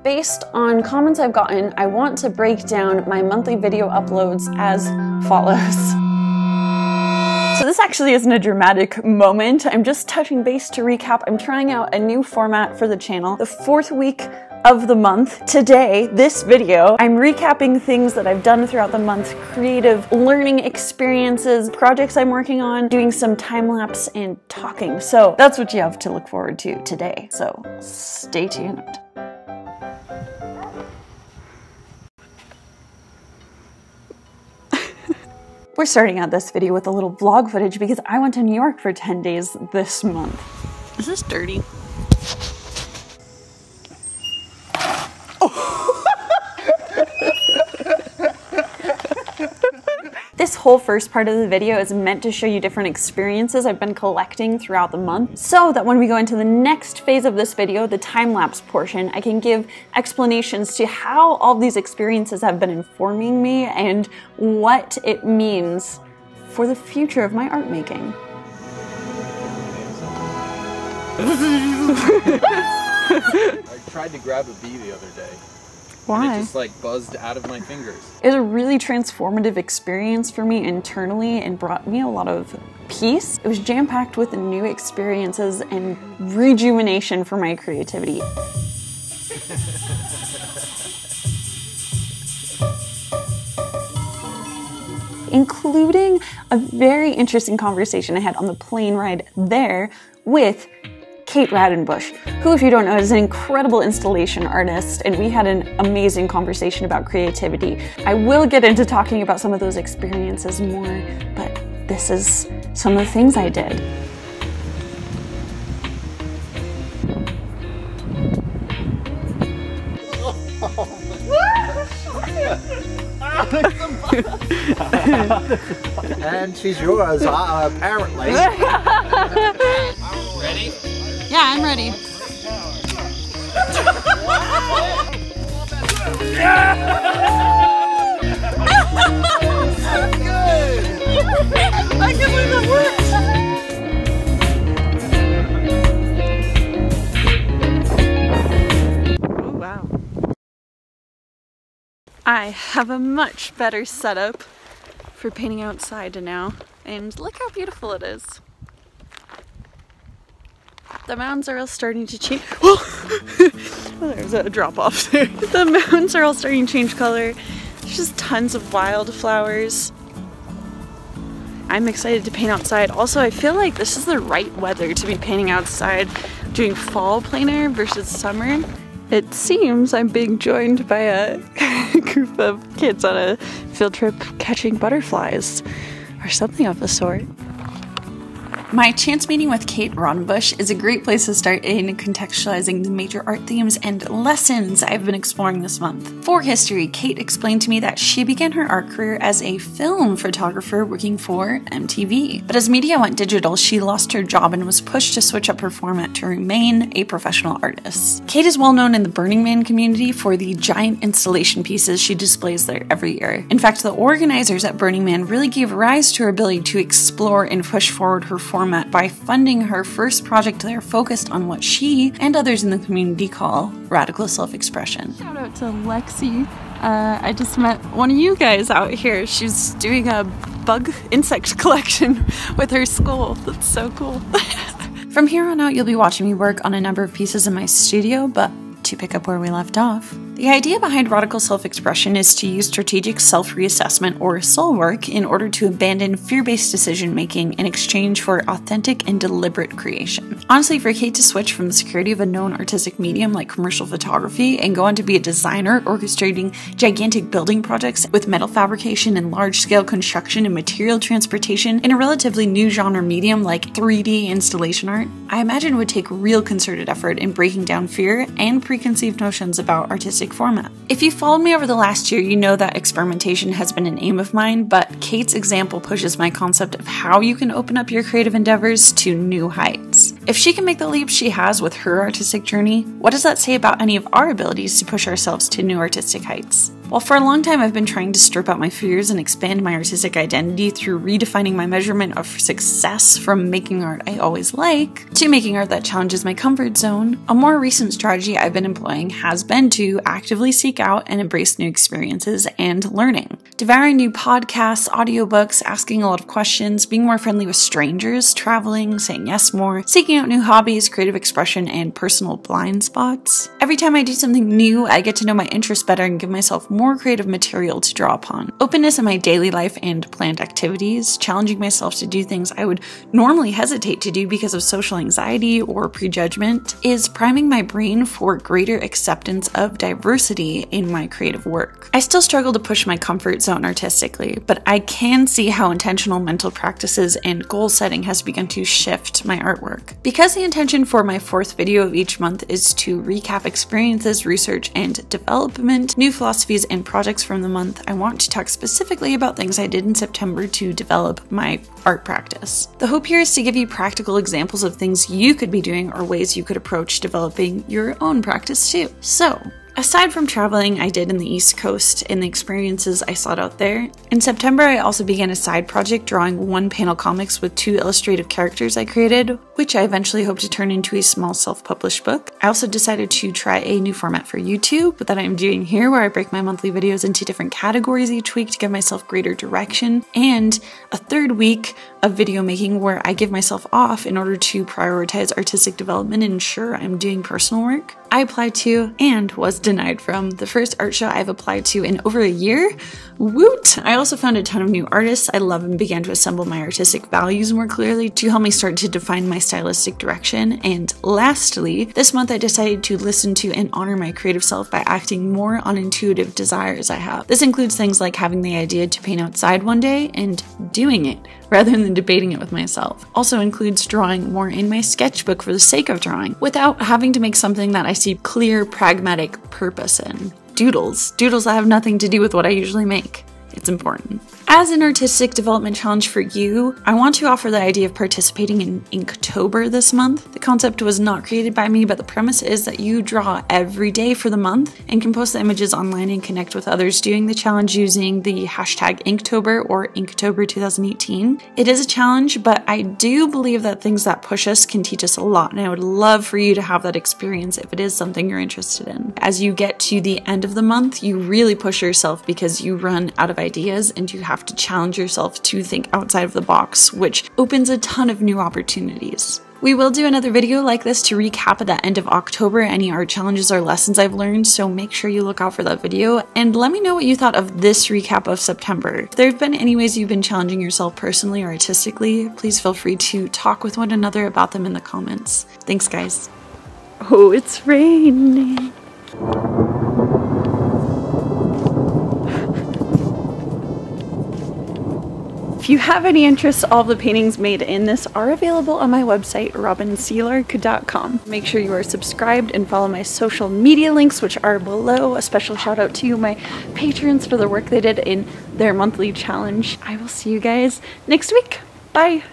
Based on comments I've gotten, I want to break down my monthly video uploads as follows. So this actually isn't a dramatic moment. I'm just touching base to recap. I'm trying out a new format for the channel. The 4th week of the month. Today, this video, I'm recapping things that I've done throughout the month, creative learning experiences, projects I'm working on, doing some time-lapse and talking. So that's what you have to look forward to today. So stay tuned. We're starting out this video with a little vlog footage because I went to New York for 10 days this month. Is this dirty? This whole first part of the video is meant to show you different experiences I've been collecting throughout the month, so that when we go into the next phase of this video, the time-lapse portion, I can give explanations to how all these experiences have been informing me and what it means for the future of my art making. I tried to grab a bee the other day. Why? And it just like buzzed out of my fingers. It was a really transformative experience for me internally and brought me a lot of peace. It was jam-packed with new experiences and rejuvenation for my creativity. Including a very interesting conversation I had on the plane ride there with Kate Radenbush, who, if you don't know, is an incredible installation artist, and we had an amazing conversation about creativity. I will get into talking about some of those experiences more, but this is some of the things I did. And she's yours, apparently. Ready? Yeah, I'm ready. I can't believe that worked. Oh, wow. I have a much better setup for painting outside now, and look how beautiful it is. The mountains are all starting to change. Oh, there's a drop off there. The mountains are all starting to change color. There's just tons of wildflowers. I'm excited to paint outside. Also, I feel like this is the right weather to be painting outside, doing fall plein air versus summer. It seems I'm being joined by a group of kids on a field trip catching butterflies or something of the sort. My chance meeting with Kate Radenbush is a great place to start in contextualizing the major art themes and lessons I've been exploring this month. For history, Kate explained to me that she began her art career as a film photographer working for MTV. But as media went digital, she lost her job and was pushed to switch up her format to remain a professional artist. Kate is well known in the Burning Man community for the giant installation pieces she displays there every year. In fact, the organizers at Burning Man really gave rise to her ability to explore and push forward her format by funding her first project there focused on what she and others in the community call radical self-expression. Shout out to Lexi. I just met one of you guys out here. She's doing a bug insect collection with her school. That's so cool. From here on out, you'll be watching me work on a number of pieces in my studio, but to pick up where we left off. The idea behind radical self-expression is to use strategic self-reassessment or soul work in order to abandon fear-based decision-making in exchange for authentic and deliberate creation. Honestly, for Kate to switch from the security of a known artistic medium like commercial photography and go on to be a designer orchestrating gigantic building projects with metal fabrication and large-scale construction and material transportation in a relatively new genre medium like 3D installation art, I imagine would take real concerted effort in breaking down fear and preconceived notions about artistic format. If you followed me over the last year, you know that experimentation has been an aim of mine, but Kate's example pushes my concept of how you can open up your creative endeavors to new heights. If she can make the leap she has with her artistic journey, what does that say about any of our abilities to push ourselves to new artistic heights? While for a long time I've been trying to strip out my fears and expand my artistic identity through redefining my measurement of success from making art I always like to making art that challenges my comfort zone, a more recent strategy I've been employing has been to actively seek out and embrace new experiences and learning. Devouring new podcasts, audiobooks, asking a lot of questions, being more friendly with strangers, traveling, saying yes more, seeking out new hobbies, creative expression, and personal blind spots. Every time I do something new, I get to know my interests better and give myself more creative material to draw upon. Openness in my daily life and planned activities, challenging myself to do things I would normally hesitate to do because of social anxiety or prejudgment, is priming my brain for greater acceptance of diversity in my creative work. I still struggle to push my comfort zone artistically, but I can see how intentional mental practices and goal setting has begun to shift my artwork. Because the intention for my 4th video of each month is to recap experiences, research, and development, new philosophies, and projects from the month, I want to talk specifically about things I did in September to develop my art practice. The hope here is to give you practical examples of things you could be doing or ways you could approach developing your own practice too. So, aside from traveling I did in the East Coast and the experiences I sought out there, in September I also began a side project drawing 1-panel comics with 2 illustrative characters I created, which I eventually hope to turn into a small self-published book. I also decided to try a new format for YouTube that I'm doing here, where I break my monthly videos into different categories each week to give myself greater direction, and a 3rd week of video making where I give myself off in order to prioritize artistic development and ensure I'm doing personal work. I applied to and was denied from the first art show I've applied to in over a year. Woot! I also found a ton of new artists I love and began to assemble my artistic values more clearly to help me start to define my stylistic direction. And lastly, this month I decided to listen to and honor my creative self by acting more on intuitive desires I have. This includes things like having the idea to paint outside one day and doing it, rather than debating it with myself. Also includes drawing more in my sketchbook for the sake of drawing, without having to make something that I see clear, pragmatic purpose in. Doodles that have nothing to do with what I usually make. It's important. As an artistic development challenge for you, I want to offer the idea of participating in Inktober this month. The concept was not created by me, but the premise is that you draw every day for the month and can post the images online and connect with others doing the challenge using the hashtag Inktober or Inktober 2018. It is a challenge, but I do believe that things that push us can teach us a lot, and I would love for you to have that experience if it is something you're interested in. As you get to the end of the month, you really push yourself because you run out of ideas and you have to challenge yourself to think outside of the box, which opens a ton of new opportunities. We will do another video like this to recap at the end of October any art challenges or lessons I've learned, so make sure you look out for that video and let me know what you thought of this recap of September. If there have been any ways you've been challenging yourself personally or artistically, please feel free to talk with one another about them in the comments. Thanks guys. Oh, it's raining. If you have any interest, all the paintings made in this are available on my website, robinsealark.com. Make sure you are subscribed and follow my social media links, which are below. A special shout out to my patrons for the work they did in their monthly challenge. I will see you guys next week. Bye!